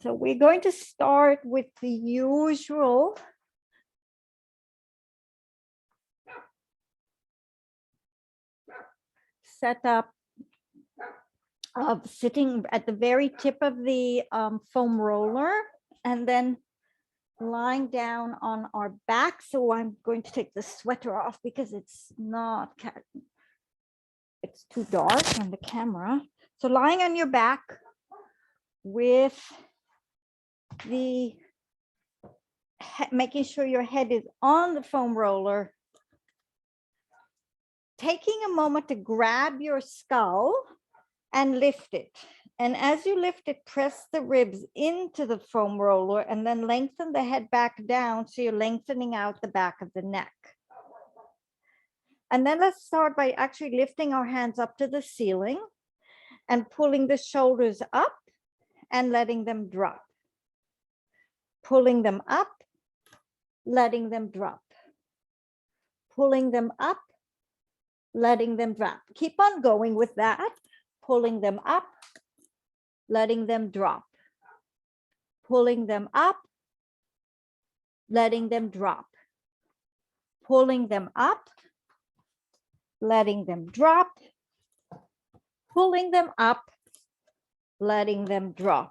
So we're going to start with the usual setup of sitting at the very tip of the foam roller and then lying down on our back. So I'm going to take the sweater off because it's too dark on the camera. So lying on your back with making sure your head is on the foam roller, taking a moment to grab your skull and lift it. And as you lift it, press the ribs into the foam roller and then lengthen the head back down. So you're lengthening out the back of the neck. And then let's start by actually lifting our hands up to the ceiling and pulling the shoulders up and letting them drop. Pulling them up, letting them drop. Pulling them up, letting them drop. Keep on going with that. Pulling them up, letting them drop. Pulling them up, letting them drop. Pulling them up, letting them drop. Pulling them up, letting them drop.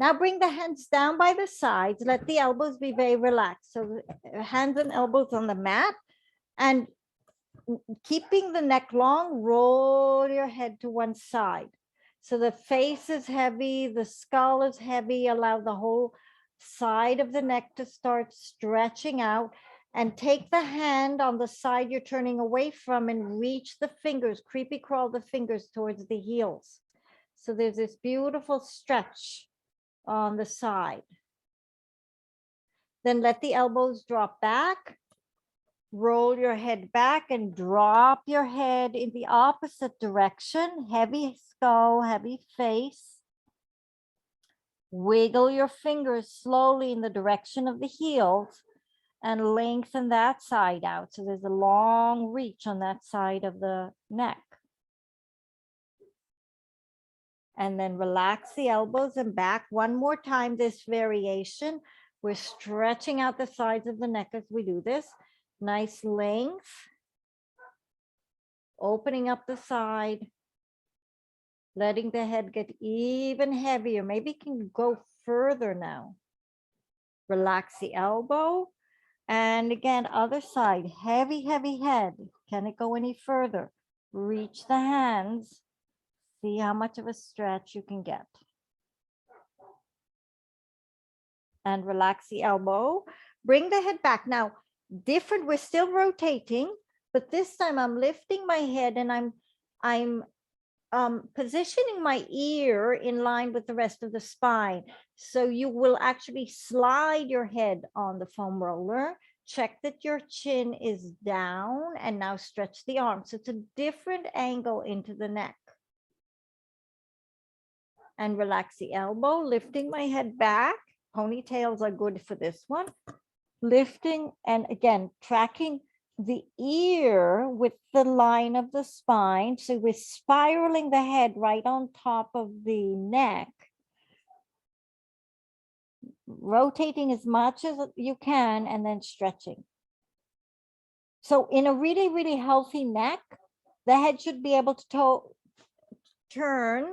Now bring the hands down by the sides. Let the elbows be very relaxed. So hands and elbows on the mat, and keeping the neck long, roll your head to one side. So the face is heavy, the skull is heavy. Allow the whole side of the neck to start stretching out, and take the hand on the side you're turning away from and reach the fingers, creepy crawl the fingers towards the heels. So there's this beautiful stretch on the side. Then let the elbows drop back. Roll your head back and drop your head in the opposite direction. Heavy skull, heavy face. Wiggle your fingers slowly in the direction of the heels and lengthen that side out. So there's a long reach on that side of the neck. And then relax the elbows and back. One more time, this variation. We're stretching out the sides of the neck as we do this. Nice length. Opening up the side. Letting the head get even heavier. Maybe it can go further now. Relax the elbow. And again, other side. Heavy, heavy head. Can it go any further? Reach the hands. See how much of a stretch you can get. And relax the elbow. Bring the head back. Now, we're still rotating, but this time I'm lifting my head and I'm positioning my ear in line with the rest of the spine. So you will actually slide your head on the foam roller. Check that your chin is down and now stretch the arms. So it's a different angle into the neck. And relax the elbow, lifting my head back. Ponytails are good for this one. Lifting and again, tracking the ear with the line of the spine. So we're spiraling the head right on top of the neck. Rotating as much as you can and then stretching. So in a really, really healthy neck, the head should be able to turn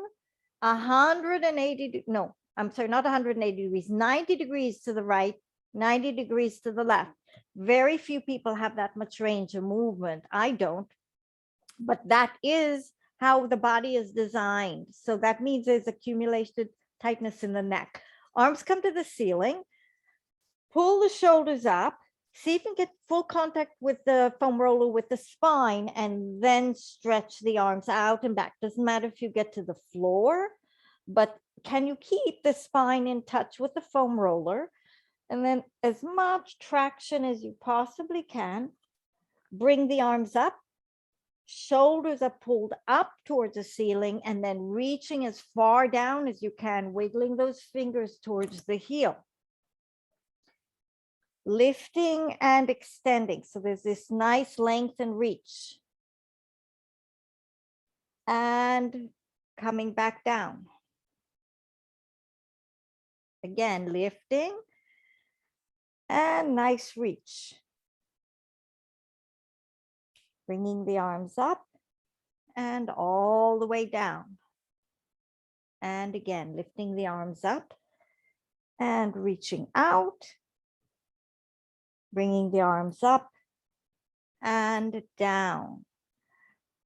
180, no, I'm sorry, not 180 degrees, 90 degrees to the right, 90 degrees to the left. Very few people have that much range of movement. I don't, but that is how the body is designed. So that means there's accumulated tightness in the neck. Arms come to the ceiling, pull the shoulders up, see if you can get full contact with the foam roller with the spine, and then stretch the arms out and back. Doesn't matter if you get to the floor, but can you keep the spine in touch with the foam roller? And then as much traction as you possibly can. Bring the arms up, shoulders are pulled up towards the ceiling, and then reaching as far down as you can, wiggling those fingers towards the heel. Lifting and extending. So there's this nice length and reach. And coming back down. Again, lifting and nice reach. Bringing the arms up and all the way down. And again, lifting the arms up and reaching out. Bringing the arms up and down.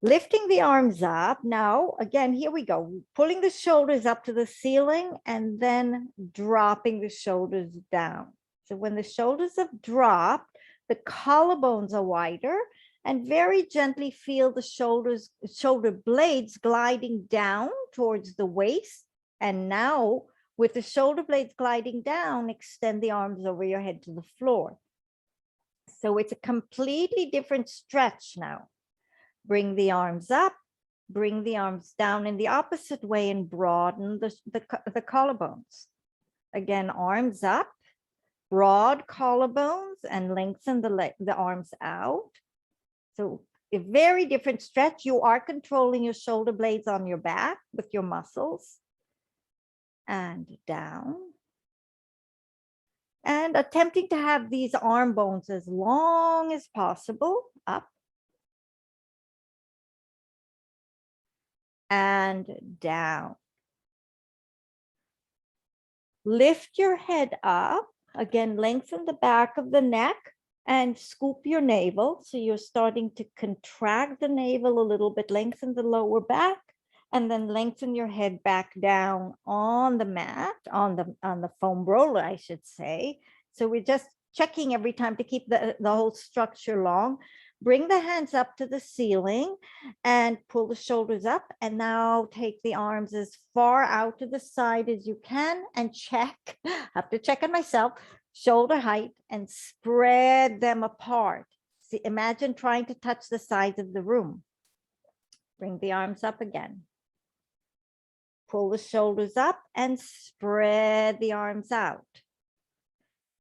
Lifting the arms up. Now, again, here we go. Pulling the shoulders up to the ceiling and then dropping the shoulders down. So when the shoulders have dropped, the collarbones are wider, and very gently feel the shoulder blades gliding down towards the waist. And now with the shoulder blades gliding down, extend the arms over your head to the floor. So it's a completely different stretch now. Bring the arms up, bring the arms down in the opposite way and broaden the collarbones. Again, arms up, broad collarbones and lengthen the arms out. So a very different stretch. You are controlling your shoulder blades on your back with your muscles. And down. And attempting to have these arm bones as long as possible, up. And down. Lift your head up. Again, lengthen the back of the neck and scoop your navel. So you're starting to contract the navel a little bit, lengthen the lower back, and then lengthen your head back down on the mat, on the foam roller, I should say. So we're just checking every time to keep the whole structure long. Bring the hands up to the ceiling and pull the shoulders up. And now take the arms as far out to the side as you can and check, have to check on myself, shoulder height, and spread them apart. See, imagine trying to touch the sides of the room. Bring the arms up again. Pull the shoulders up and spread the arms out.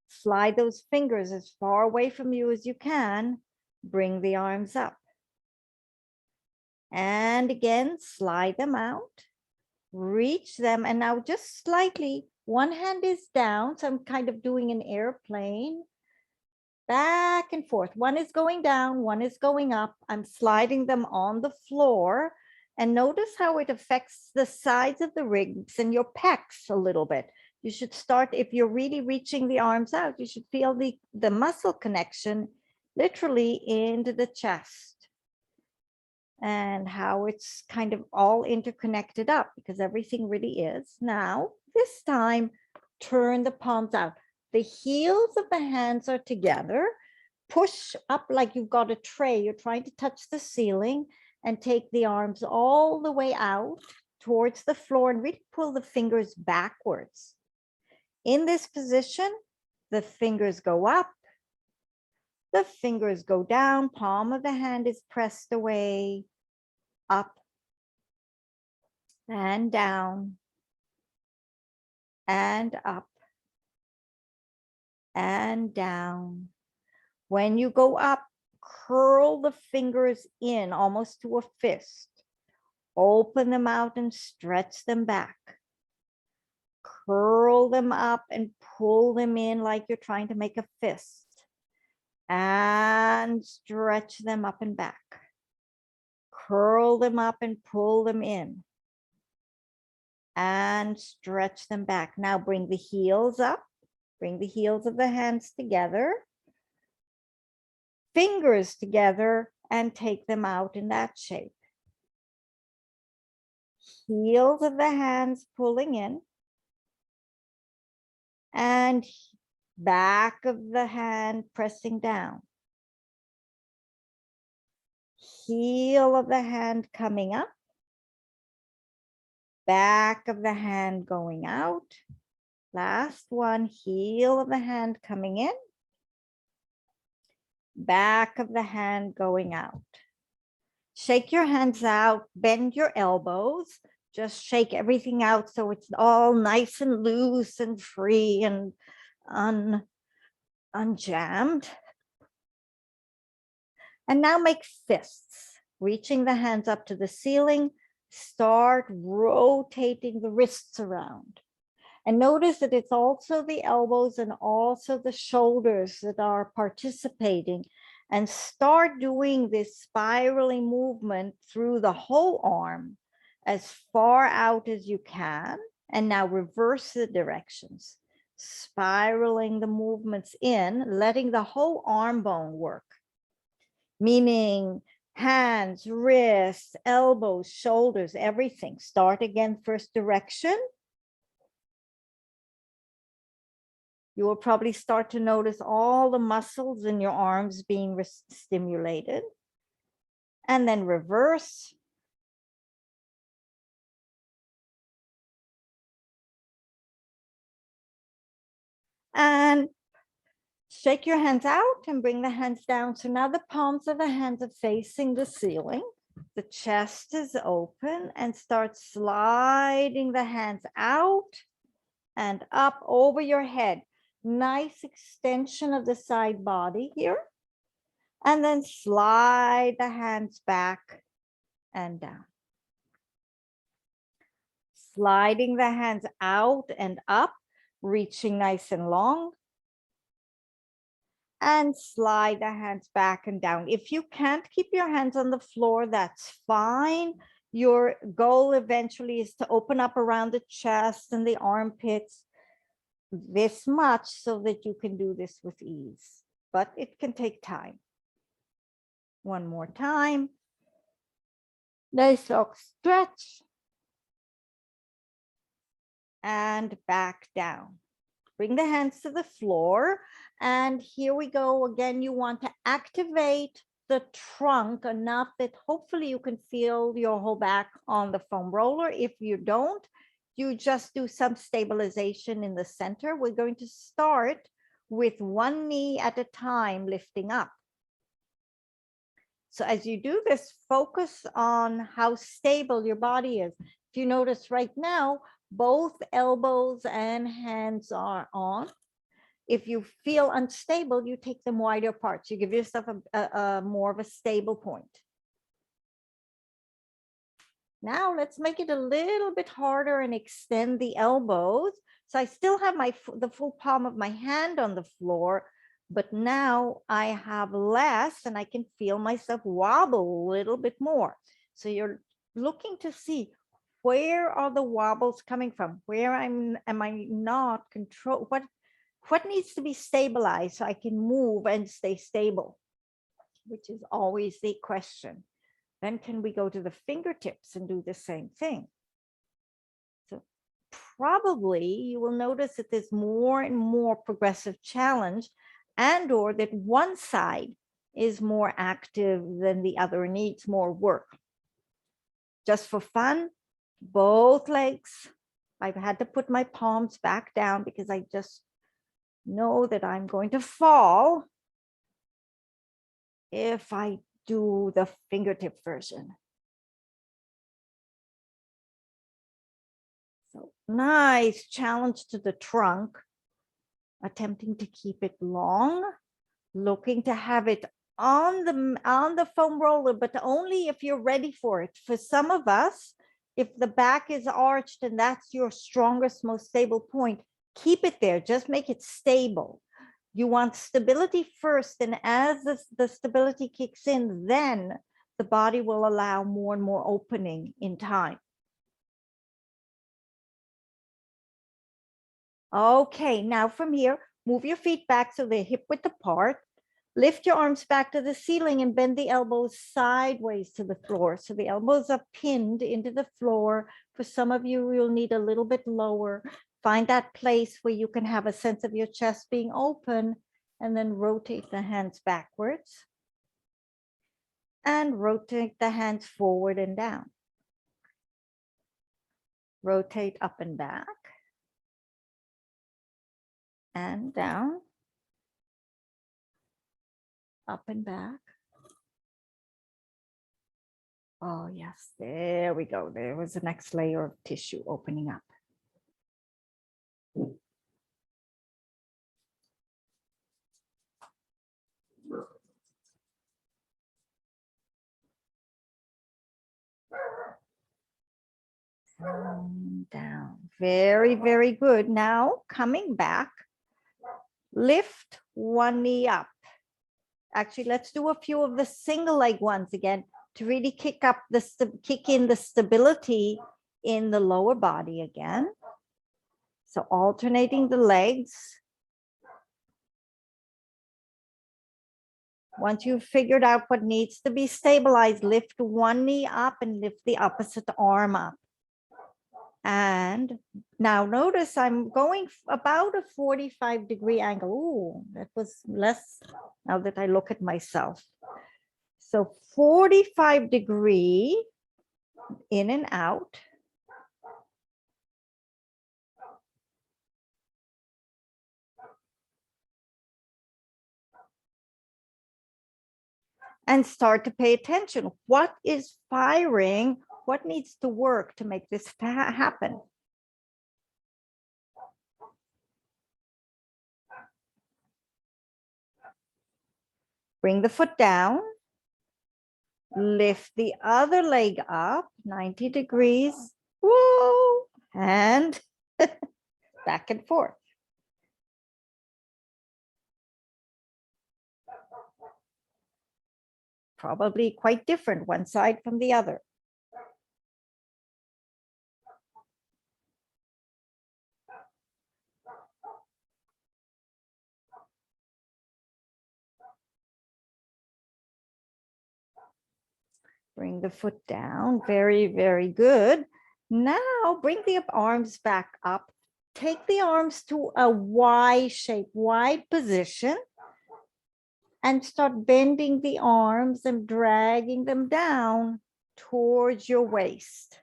Slide those fingers as far away from you as you can. Bring the arms up. And again, slide them out. Reach them. And now just slightly, one hand is down. So I'm kind of doing an airplane. Back and forth. One is going down, one is going up. I'm sliding them on the floor. And notice how it affects the sides of the ribs and your pecs a little bit. You should start, if you're really reaching the arms out, you should feel the muscle connection literally into the chest. And how it's kind of all interconnected up, because everything really is. Now, this time, turn the palms out. The heels of the hands are together. Push up like you've got a tray. You're trying to touch the ceiling, and take the arms all the way out towards the floor and really pull the fingers backwards. In this position, the fingers go up, the fingers go down, palm of the hand is pressed away, up and down and up and down. When you go up, curl the fingers in almost to a fist. Open them out and stretch them back. Curl them up and pull them in like you're trying to make a fist. And stretch them up and back. Curl them up and pull them in. And stretch them back. Now bring the heels up. Bring the heels of the hands together. Fingers together and take them out in that shape. Heels of the hands pulling in. And back of the hand pressing down. Heel of the hand coming up. Back of the hand going out. Last one, heel of the hand coming in. Back of the hand going out. Shake your hands out, bend your elbows. Just shake everything out so it's all nice and loose and free and unjammed. And now make fists, reaching the hands up to the ceiling. Start rotating the wrists around. And notice that it's also the elbows and also the shoulders that are participating. And start doing this spiraling movement through the whole arm as far out as you can. And now reverse the directions, spiraling the movements in, letting the whole arm bone work, meaning hands, wrists, elbows, shoulders, everything. Start again, first direction. You will probably start to notice all the muscles in your arms being stimulated. And then reverse. And shake your hands out and bring the hands down. So now the palms of the hands are facing the ceiling. The chest is open, and start sliding the hands out and up over your head. Nice extension of the side body here. And then slide the hands back and down. Sliding the hands out and up, reaching nice and long. And slide the hands back and down. If you can't keep your hands on the floor, that's fine. Your goal eventually is to open up around the chest and the armpits this much so that you can do this with ease, but it can take time. One more time. Nice long stretch. And back down. Bring the hands to the floor. And here we go. Again, you want to activate the trunk enough that hopefully you can feel your whole back on the foam roller. If you don't, you just do some stabilization in the center. We're going to start with one knee at a time, lifting up. So as you do this, focus on how stable your body is. If you notice right now, both elbows and hands are on. If you feel unstable, you take them wider apart. You give yourself a more of a stable point. Now let's make it a little bit harder and extend the elbows. So I still have the full palm of my hand on the floor, but now I have less and I can feel myself wobble a little bit more. So you're looking to see, where are the wobbles coming from? Where am I not control? What needs to be stabilized so I can move and stay stable, which is always the question. Then can we go to the fingertips and do the same thing? So probably you will notice that there's more and more progressive challenge, and or that one side is more active than the other and needs more work. Just for fun, both legs. I've had to put my palms back down because I just know that I'm going to fall if I do the fingertip version. So nice challenge to the trunk, attempting to keep it long, looking to have it on the foam roller, but only if you're ready for it. For some of us, if the back is arched and that's your strongest, most stable point, keep it there, just make it stable. You want stability first, and as the stability kicks in, then the body will allow more and more opening in time. Okay, now from here, move your feet back so they're hip width apart. Lift your arms back to the ceiling and bend the elbows sideways to the floor. So the elbows are pinned into the floor. For some of you, you'll need a little bit lower. Find that place where you can have a sense of your chest being open, and then rotate the hands backwards. And rotate the hands forward and down. Rotate up and back. And down. Up and back. Oh, yes, there we go. There was the next layer of tissue opening up. and down. Very, very good. Now coming back, lift one knee up. Actually, let's do a few of the single leg ones again to really kick in the stability in the lower body again. So alternating the legs. Once you've figured out what needs to be stabilized, lift one knee up and lift the opposite arm up. And now notice I'm going about a 45-degree angle. Ooh, that was less now that I look at myself. So 45-degree in and out. And start to pay attention. What is firing? What needs to work to make this happen? Bring the foot down. Lift the other leg up, 90 degrees. Whoa! And back and forth. Probably quite different, one side from the other. Bring the foot down. Very, very good. Now bring the arms back up. Take the arms to a Y shape, wide position. And start bending the arms and dragging them down towards your waist.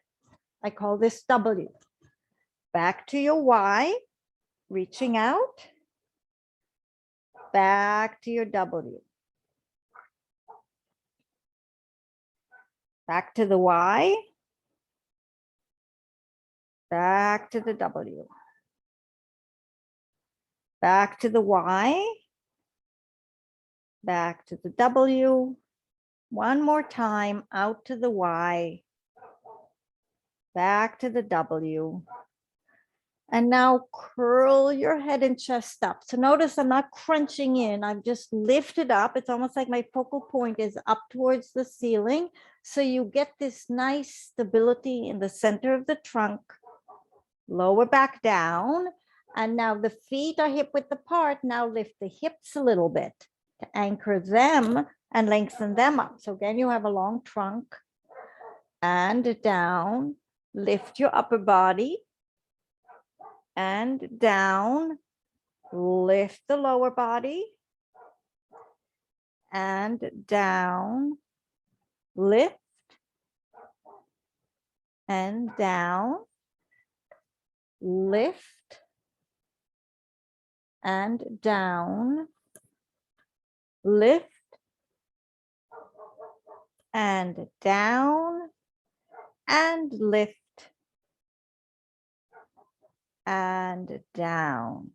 I call this W. Back to your Y, reaching out. Back to your W. Back to the Y. Back to the W. Back to the Y. Back to the W. One more time, out to the Y. Back to the W. And now curl your head and chest up. So notice I'm not crunching in. I've just lifted up. It's almost like my focal point is up towards the ceiling. So you get this nice stability in the center of the trunk. Lower back down. And now the feet are hip width apart. Now lift the hips a little bit to anchor them and lengthen them up. So again, you have a long trunk. And down. Lift your upper body. And down, lift the lower body, and down, lift, and down, lift, and down, lift, and down, and lift, and down.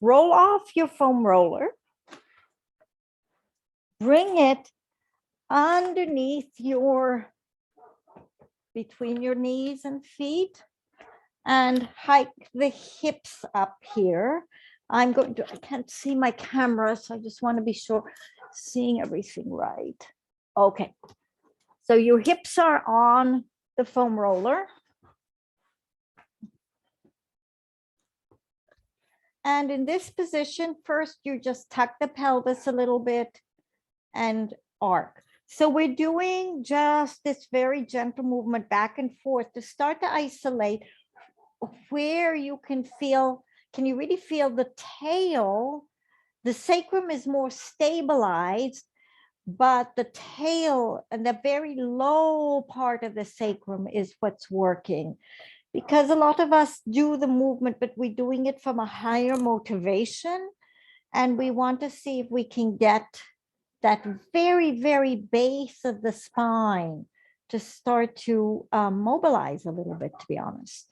Roll off your foam roller. Bring it underneath between your knees and feet, and hike the hips up here. I can't see my camera, so I just want to be sure seeing everything right. Okay, so your hips are on the foam roller. And in this position, first you just tuck the pelvis a little bit and arc. So we're doing just this very gentle movement back and forth to start to isolate where you can you really feel the tail? The sacrum is more stabilized, but the tail and the very low part of the sacrum is what's working. Because a lot of us do the movement, but we're doing it from a higher motivation. And we want to see if we can get that very, very base of the spine to start to mobilize a little bit, to be honest.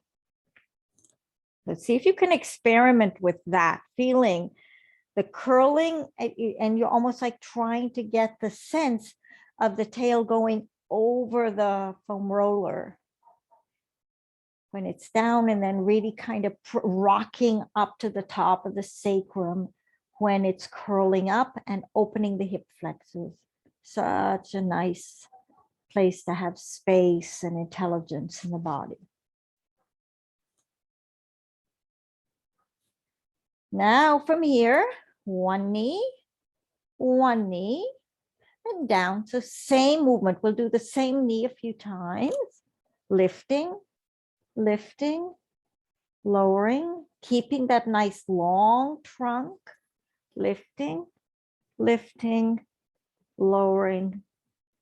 Let's see if you can experiment with that, feeling the curling, and you're almost like trying to get the sense of the tail going over the foam roller. when it's down, and then really kind of rocking up to the top of the sacrum when it's curling up and opening the hip flexors. Such a nice place to have space and intelligence in the body. Now from here, one knee, and down. So same movement. We'll do the same knee a few times. Lifting, lifting, lowering, keeping that nice long trunk. Lifting, lifting, lowering,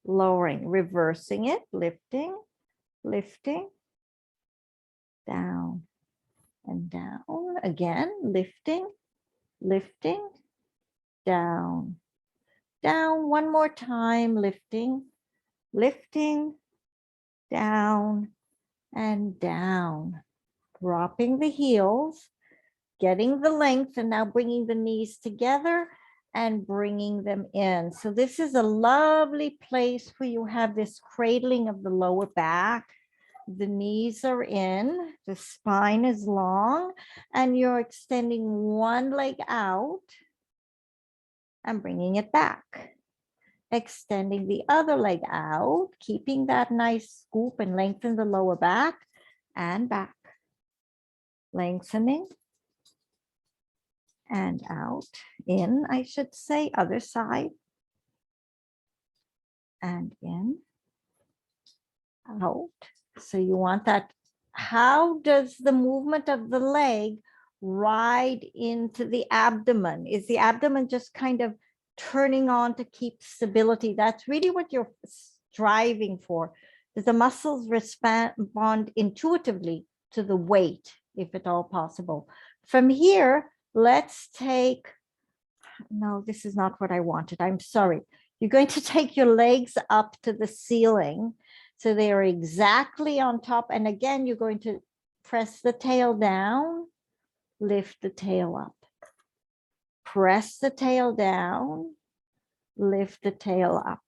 lowering, reversing it, lifting, lifting, down and down. Again, lifting, lifting, down, down. One more time, lifting, lifting, down and down. Dropping the heels, getting the length, and now bringing the knees together and bringing them in. So this is a lovely place where you have this cradling of the lower back. The knees are in, the spine is long, and you're extending one leg out and bringing it back. Extending the other leg out, keeping that nice scoop and lengthen the lower back and back. Lengthening and out, in, I should say, other side. And in, out. So you want that. How does the movement of the leg ride into the abdomen? Is the abdomen just kind of turning on to keep stability? That's really what you're striving for. Does the muscles respond intuitively to the weight, if at all possible? From here, let's take, no, this is not what I wanted. I'm sorry. You're going to take your legs up to the ceiling. So they are exactly on top. And again, you're going to press the tail down, lift the tail up. Press the tail down, lift the tail up.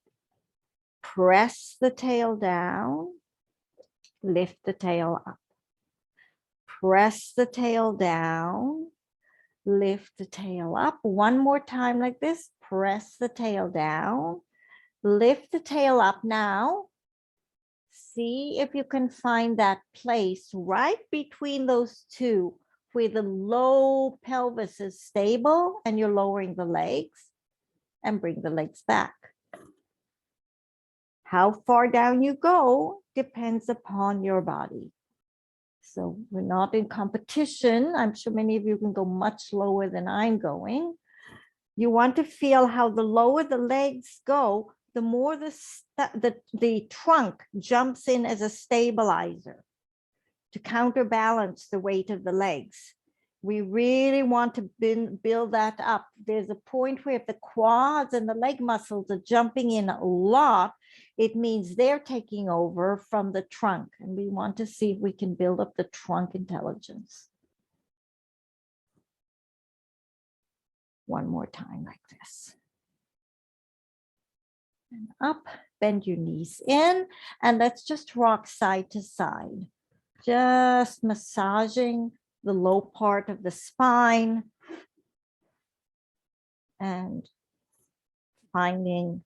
Press the tail down, lift the tail up. Press the tail down, lift the tail up. One more time like this. Press the tail down, lift the tail up. Now, see if you can find that place right between those two where the low pelvis is stable and you're lowering the legs, and bring the legs back. How far down you go depends upon your body. So we're not in competition. I'm sure many of you can go much lower than I'm going. You want to feel how the lower the legs go, the more the trunk jumps in as a stabilizer to counterbalance the weight of the legs. We really want to build that up. There's a point where if the quads and the leg muscles are jumping in a lot, it means they're taking over from the trunk. And we want to see if we can build up the trunk intelligence. One more time like this. And up, bend your knees in, and let's just rock side to side. Just massaging the low part of the spine and finding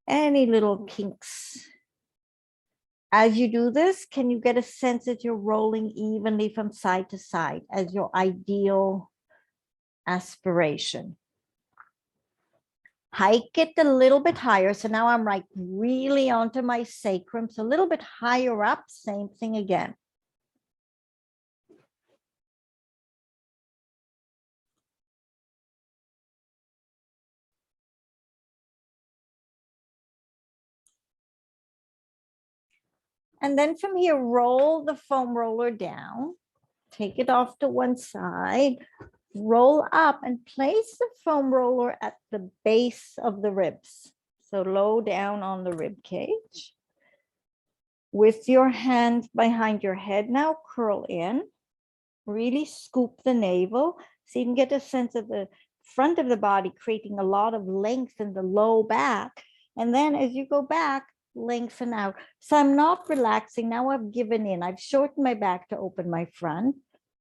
any little kinks. As you do this, can you get a sense that you're rolling evenly from side to side as your ideal aspiration? Hike it a little bit higher. So now I'm like really onto my sacrum. So a little bit higher up, same thing again. And then from here, roll the foam roller down, take it off to one side, roll up and place the foam roller at the base of the ribs. So low down on the rib cage. With your hands behind your head now, curl in, really scoop the navel so you can get a sense of the front of the body, creating a lot of length in the low back. And then as you go back, lengthen out. So I'm not relaxing. Now I've given in. I've shortened my back to open my front.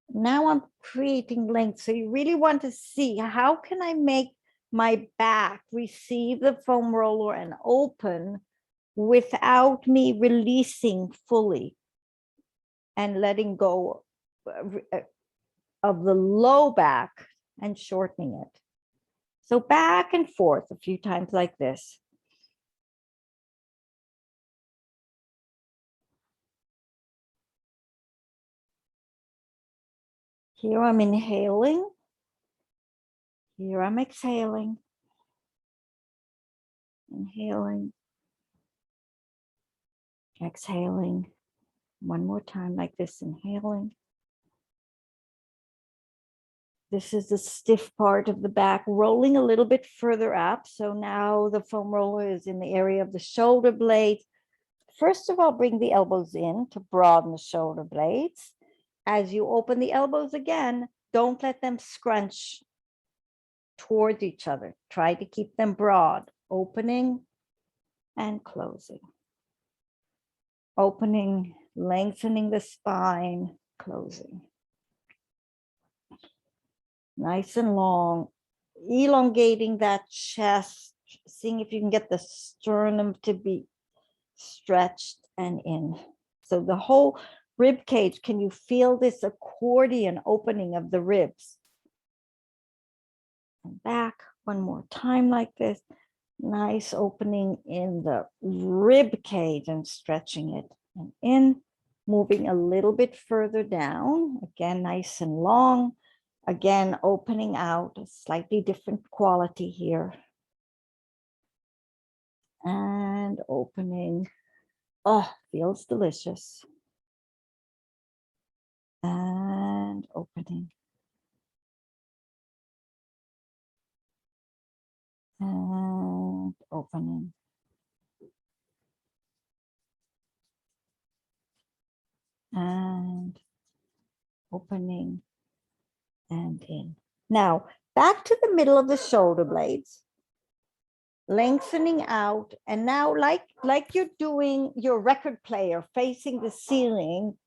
Now I'm creating length. So you really want to see, how can I make my back receive the foam roller and open without me releasing fully and letting go of the low back and shortening it. So back and forth a few times like this. Here I'm inhaling. Here I'm exhaling. Inhaling. Exhaling. One more time like this, inhaling. This is the stiff part of the back, rolling a little bit further up. So now the foam roller is in the area of the shoulder blades. First of all, bring the elbows in to broaden the shoulder blades. As you open the elbows again, don't let them scrunch towards each other. Try to keep them broad, opening and closing. Opening, lengthening the spine, closing. Nice and long, elongating that chest, seeing if you can get the sternum to be stretched and in. So the whole rib cage, can you feel this accordion opening of the ribs? And back one more time like this. Nice opening in the rib cage and stretching it. And in, moving a little bit further down. Again, nice and long. Again, opening out, a slightly different quality here. And opening. Oh, feels delicious. And opening. And opening. And opening and in. Now, back to the middle of the shoulder blades. Lengthening out. And now, like you're doing your record player facing the ceiling,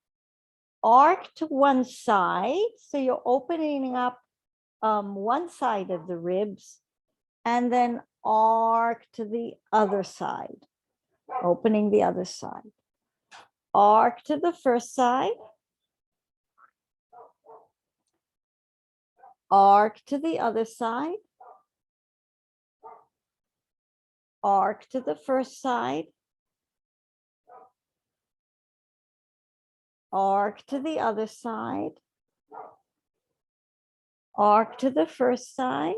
arc to one side. So you're opening up one side of the ribs, and then arc to the other side, opening the other side. Arc to the first side. Arc to the other side. Arc to the first side. Arc to the other side. Arc to the first side.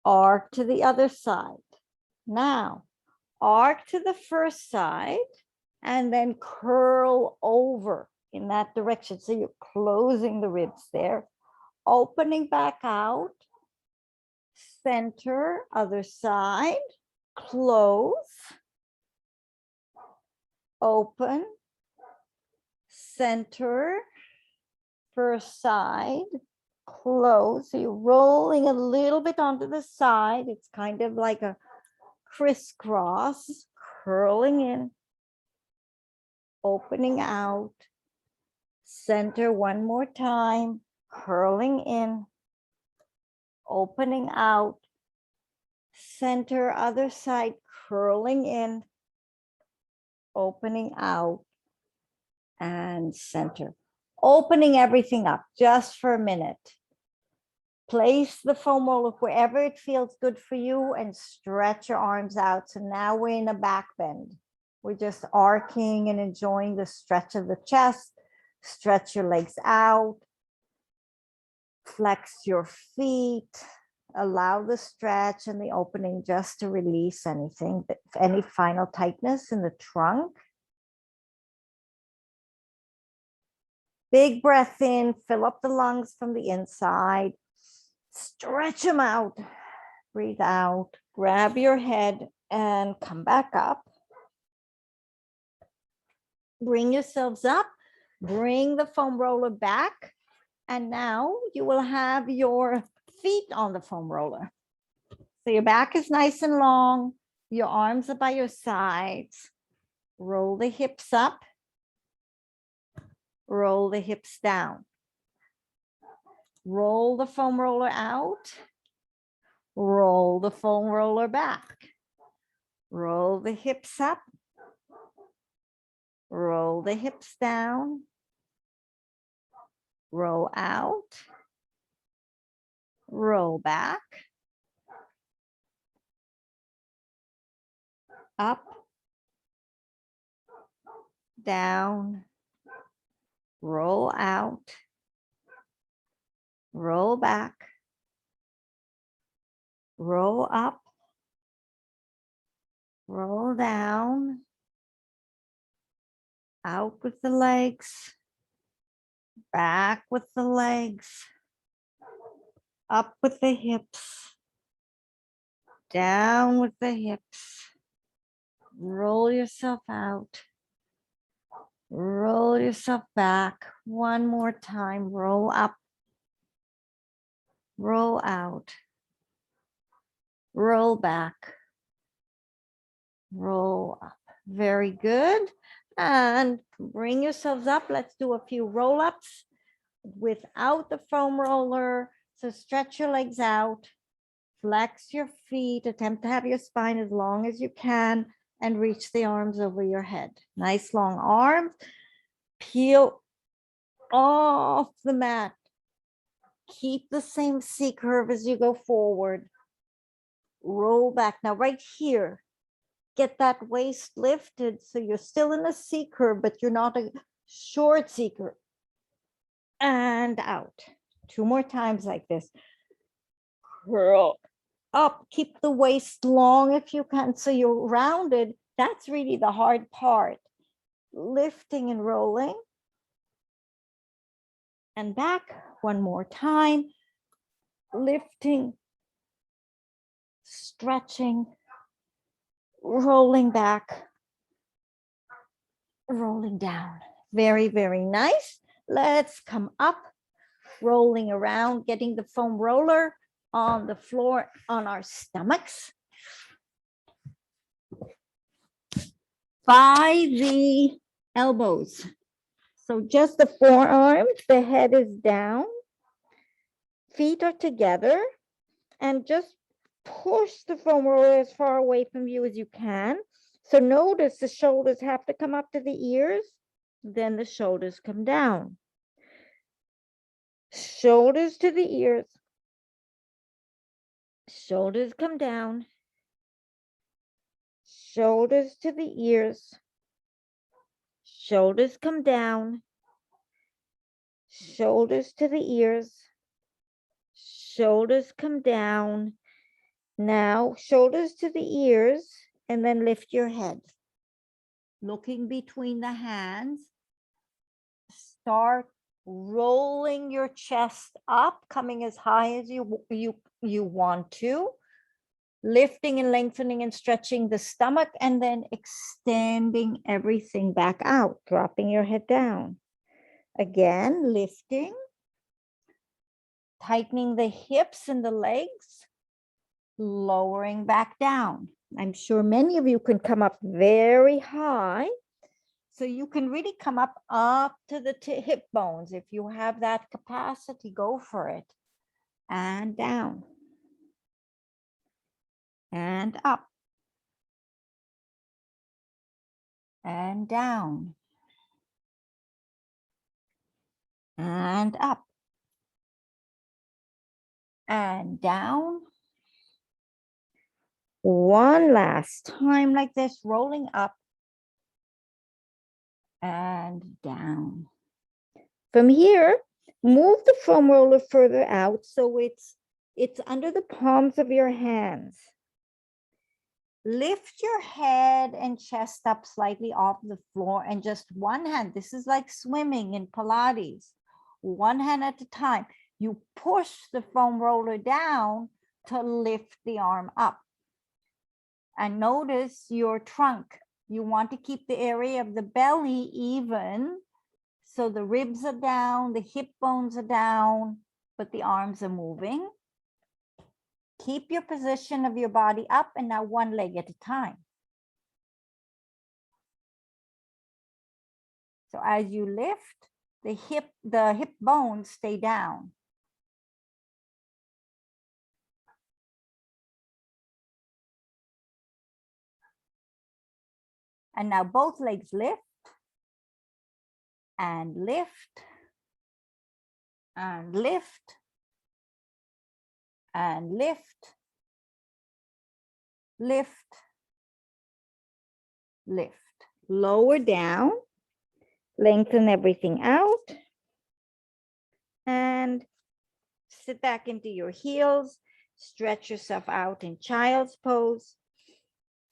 Arc to the other side. Now, arc to the first side and then curl over in that direction. So you're closing the ribs there, opening back out, center, other side, close, open, center, first side, close. So you're rolling a little bit onto the side. It's kind of like a crisscross, curling in, opening out, center one more time, curling in, opening out, center, other side, curling in, opening out, and center. Opening everything up just for a minute. Place the foam roller wherever it feels good for you and stretch your arms out. So now we're in a back bend. We're just arcing and enjoying the stretch of the chest. Stretch your legs out. Flex your feet. Allow the stretch and the opening just to release anything, any final tightness in the trunk. Big breath in, fill up the lungs from the inside. Stretch them out. Breathe out. Grab your head and come back up. Bring yourselves up. Bring the foam roller back. And now you will have your feet on the foam roller. So your back is nice and long. Your arms are by your sides. Roll the hips up. Roll the hips down. Roll the foam roller out. Roll the foam roller back. Roll the hips up. Roll the hips down. Roll out. Roll back. Up. Down. Roll out. Roll back. Roll up. Roll down. Out with the legs. Back with the legs. Up with the hips. Down with the hips. Roll yourself out. Roll yourself back. One more time. Roll up. Roll out. Roll back. Roll up. Very good. And bring yourselves up. Let's do a few roll-ups without the foam roller. So stretch your legs out. Flex your feet. Attempt to have your spine as long as you can and reach the arms over your head. Nice long arms. Peel off the mat. Keep the same C curve as you go forward. Roll back. Now right here, get that waist lifted so you're still in a C curve, but you're not a short C curve. And out. 2 more times like this. Curl up. Keep the waist long if you can so you're rounded. That's really the hard part. Lifting and rolling. And back. One more time. Lifting. Stretching. Rolling back. Rolling down. Very, very nice. Let's come up. Rolling around, getting the foam roller on the floor on our stomachs. By the elbows. So just the forearms, the head is down, feet are together, and just push the foam roller as far away from you as you can. So notice the shoulders have to come up to the ears, then the shoulders come down. Shoulders to the ears. Shoulders come down. Shoulders to the ears. Shoulders come down. Shoulders to the ears. Shoulders come down. Now, shoulders to the ears, and then lift your head. Looking between the hands. Start rolling your chest up, coming as high as you want to. Lifting and lengthening and stretching the stomach, and then extending everything back out, dropping your head down. Again, lifting, tightening the hips and the legs, lowering back down. I'm sure many of you can come up very high. So you can really come up to the hip bones. If you have that capacity, go for it. And down. And up. And down. And up. And down. One last time like this, rolling up and down. From here, move the foam roller further out so it's under the palms of your hands. Lift your head and chest up slightly off the floor, and just one hand. This is like swimming in Pilates. One hand at a time. You push the foam roller down to lift the arm up. And notice your trunk. You want to keep the area of the belly even. So the ribs are down, the hip bones are down, but the arms are moving. Keep your position of your body up, and now one leg at a time. So as you lift, the hip bones stay down. And now both legs lift and lift and lift and lift, lift, lift. Lower down, lengthen everything out, and sit back into your heels. Stretch yourself out in child's pose.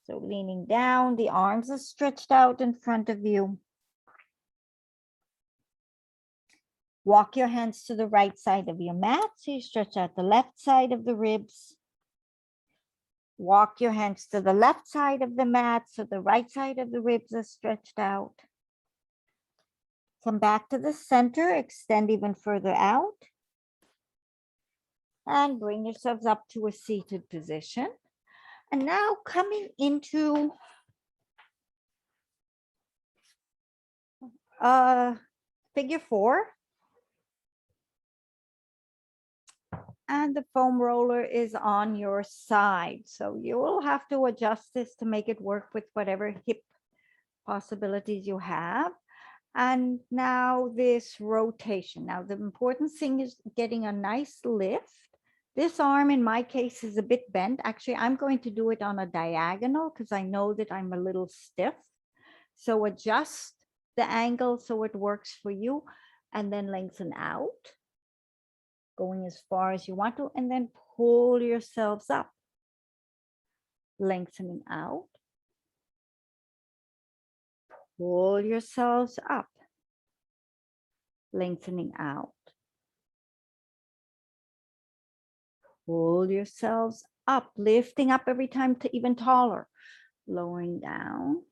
So leaning down, the arms are stretched out in front of you. Walk your hands to the right side of your mat, so you stretch out the left side of the ribs. Walk your hands to the left side of the mat, so the right side of the ribs are stretched out. Come back to the center, extend even further out. And bring yourselves up to a seated position. And now coming into figure 4. And the foam roller is on your side. So you will have to adjust this to make it work with whatever hip possibilities you have. And now this rotation. Now the important thing is getting a nice lift. This arm in my case is a bit bent. Actually, I'm going to do it on a diagonal because I know that I'm a little stiff. So adjust the angle so it works for you, and then lengthen out, going as far as you want to, and then pull yourselves up, lengthening out, pull yourselves up, lengthening out, pull yourselves up, lifting up every time to even taller, lowering down,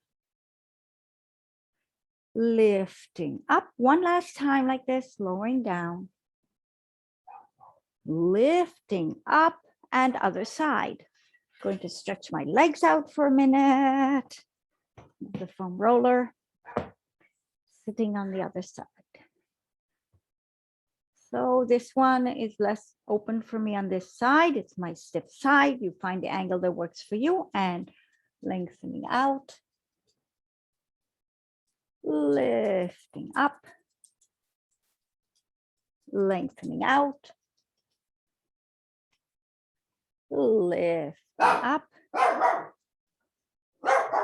lifting up. One last time like this, lowering down, lifting up, and other side. Going to stretch my legs out for a minute. The foam roller, sitting on the other side. So this one is less open for me on this side. It's my stiff side. You find the angle that works for you, and lengthening out, lifting up, lengthening out, lift up,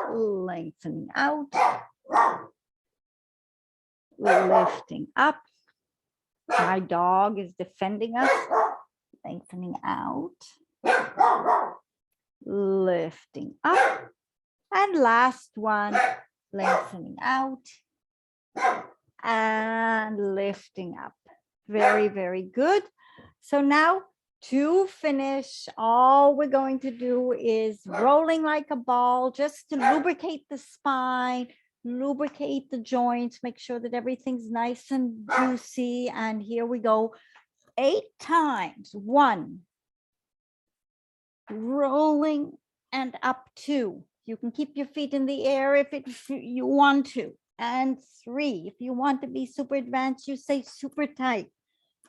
lengthening out, lifting up. My dog is defending us, lengthening out, lifting up, and last one, lengthening out and lifting up. Very, very good. So now to finish, all we're going to do is rolling like a ball, just to lubricate the spine, lubricate the joints, make sure that everything's nice and juicy. And here we go, 8 times. 1, rolling and up 2. You can keep your feet in the air if you want to. And 3, if you want to be super advanced, you say super tight.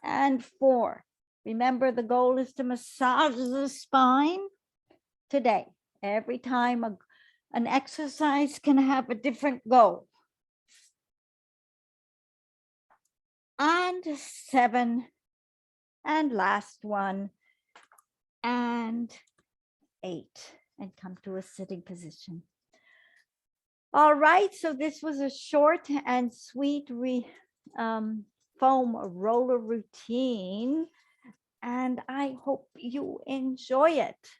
And 4, remember the goal is to massage the spine today. Every time an exercise can have a different goal. And 7, and last one, and 8, and come to a sitting position. All right, so this was a short and sweet foam roller routine, and I hope you enjoy it.